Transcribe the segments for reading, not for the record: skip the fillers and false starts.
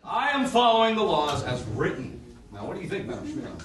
I am following the laws as written. Now, what do you think, Madame Smirnov?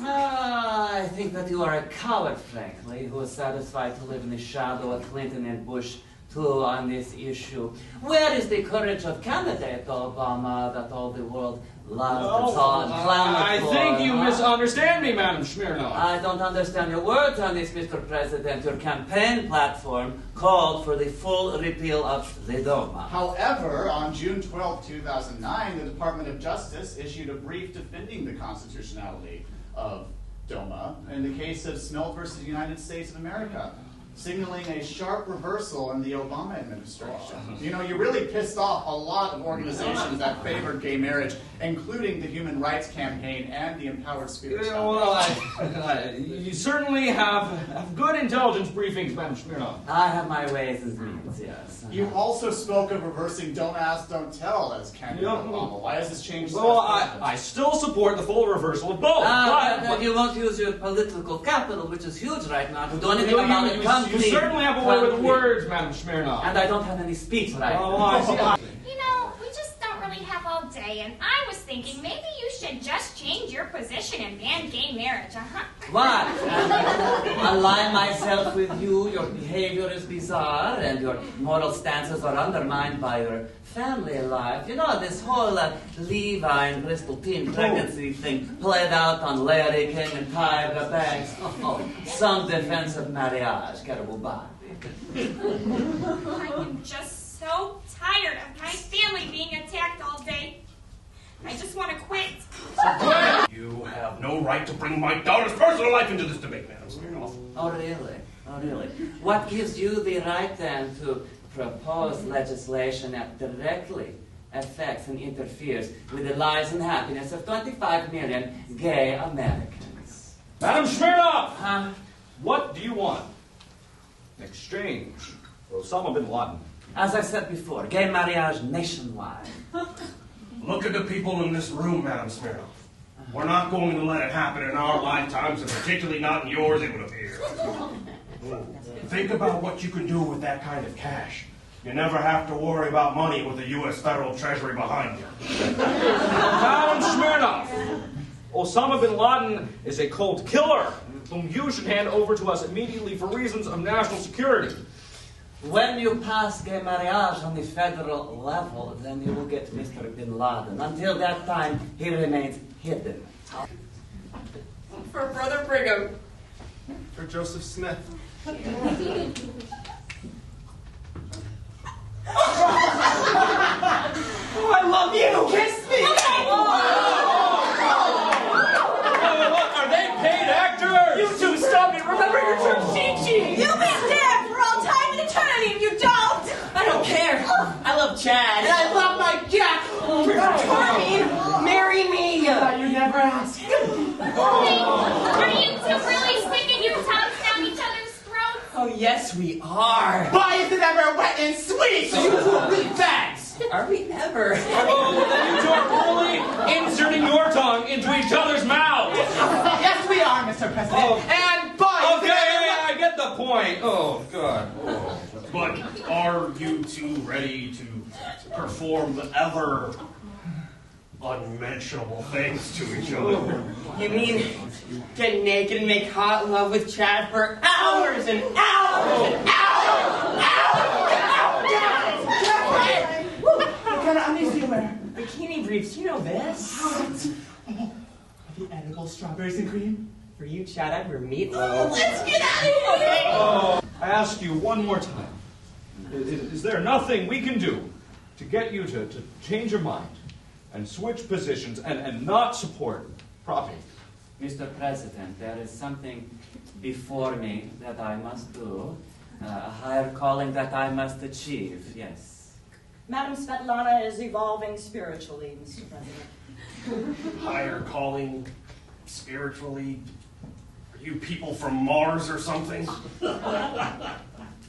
I think that you are a coward, frankly, who is satisfied to live in the shadow of Clinton and Bush, too, on this issue. Where is the courage of candidate Obama that all the world loves and saw and clamored for? I think you misunderstand me, Madame Smirnov. I don't understand your words on this, Mr. President. Your campaign platform called for the full repeal of the DOMA. However, on June 12, 2009, the Department of Justice issued a brief defending the constitutionality of DOMA in the case of Smelt versus United States of America, signaling a sharp reversal in the Obama administration. You know, you really pissed off a lot of organizations that favored gay marriage, including the Human Rights Campaign and the Empowered Spirits Foundation. Well, you certainly have good intelligence briefings, Madame Smirnov. I have my ways and means, yes. You also spoke of reversing Don't Ask, Don't Tell as candidate Obama. Why has this changed? Well, I still support the full reversal of both. But you won't use your political capital, which is huge right now, to do anything about it. You certainly have a way with words, Madame Smirnov. And I don't have any speech right now. Oh, I see. You know, we just don't really have all day, and I was thinking maybe you should just change your position and ban gay marriage, What? Align myself with you, your behavior is bizarre, and your moral stances are undermined by your family life. You know, this whole Levi and Bristol teen pregnancy thing played out on Larry King and Tyra Banks. Oh, some defensive marriage, caribou Barbie. I am just so tired of my family being attacked all day. I just want to quit. You have no right to bring my daughter's personal life into this debate, Madam Smirnov. Oh, really? Oh, really? What gives you the right, then, to propose legislation that directly affects and interferes with the lives and happiness of 25 million gay Americans? Madame Smirnov! What do you want? In exchange for Osama bin Laden. As I said before, gay marriage nationwide. Look at the people in this room, Madam Smirnov. We're not going to let it happen in our lifetimes, and particularly not in yours, it would appear. Think about what you can do with that kind of cash. You never have to worry about money with the U.S. Federal Treasury behind you. Madame Smirnov! Osama bin Laden is a cold killer whom you should hand over to us immediately for reasons of national security. When you pass gay marriage on the federal level, then you will get Mr. bin Laden. Until that time, he remains hidden. For Brother Brigham. For Joseph Smith. Oh, I love you! Kiss me! What, are they paid actors? You two, stop it! Remember your term, Chi-Chi! You've been dead for all time and eternity if you don't! I don't care! I love Chad! And I love my Jack! Charming! Marry me! You never asked. Are you two really sticking your tongues down each other's throats? Oh, yes, we are! Why is it ever wet and sweet? You two are really fags! Are we ever? Oh, then you two are only inserting your tongue into each other's mouths. Yes, we are, Mr. President. Oh. And bye! Okay, I get the point. Oh, God. Oh. But are you two ready to perform the ever unmentionable things to each other? You mean get naked and make hot love with Chad for hours and hours and hours and hours? What kind of undies do you wear? Bikini briefs, you know this. Oh, the edible strawberries and cream? For you, Chad, I'd wear meatloaf. Let's get out of here! Oh, I ask you one more time. Is there nothing we can do to get you to change your mind and switch positions and not support property? Mr. President, there is something before me that I must do, a higher calling that I must achieve, yes. Madame Svetlana is evolving spiritually, Mr. President. Higher calling, spiritually? Are you people from Mars or something?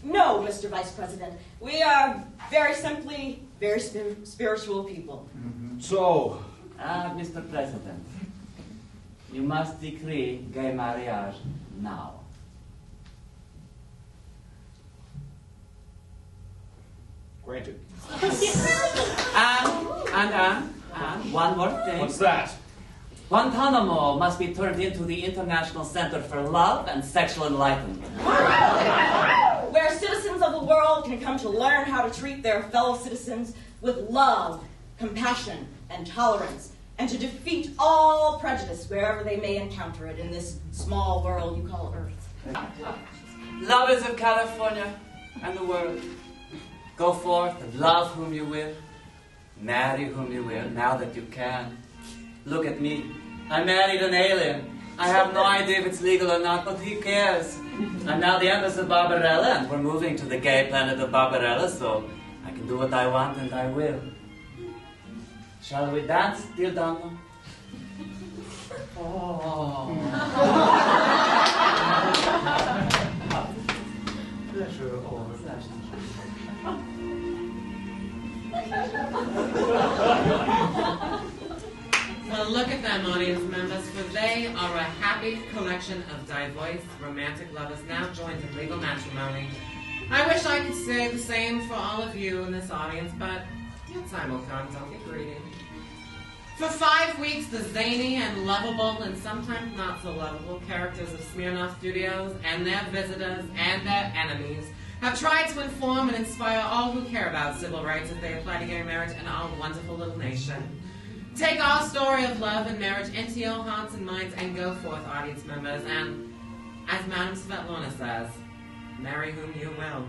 No, Mr. Vice President. We are very simply very spiritual people. So, Mr. President, you must decree gay marriage now. granted. And one more thing. What's that? Guantanamo must be turned into the International Center for Love and Sexual Enlightenment. Where citizens of the world can come to learn how to treat their fellow citizens with love, compassion, and tolerance, and to defeat all prejudice wherever they may encounter it in this small world you call Earth. Lovers of California and the world, go forth and love whom you will, marry whom you will, now that you can. Look at me. I married an alien. I have no idea if it's legal or not, but who cares? I'm now the Empress of Barbarella, and we're moving to the Gay Planet of Barbarella, so I can do what I want and I will. Shall we dance, Dildano? Oh. Well, look at them, audience members, for they are a happy collection of diverse romantic lovers now joined in legal matrimony. I wish I could say the same for all of you in this audience, but your time will come, don't get greedy. For 5 weeks, the zany and lovable and sometimes not so lovable characters of Smirnov Studios and their visitors and their enemies have tried to inform and inspire all who care about civil rights as they apply to gay marriage in our wonderful little nation. Take our story of love and marriage into your hearts and minds and go forth, audience members, and as Madame Svetlana says, marry whom you will.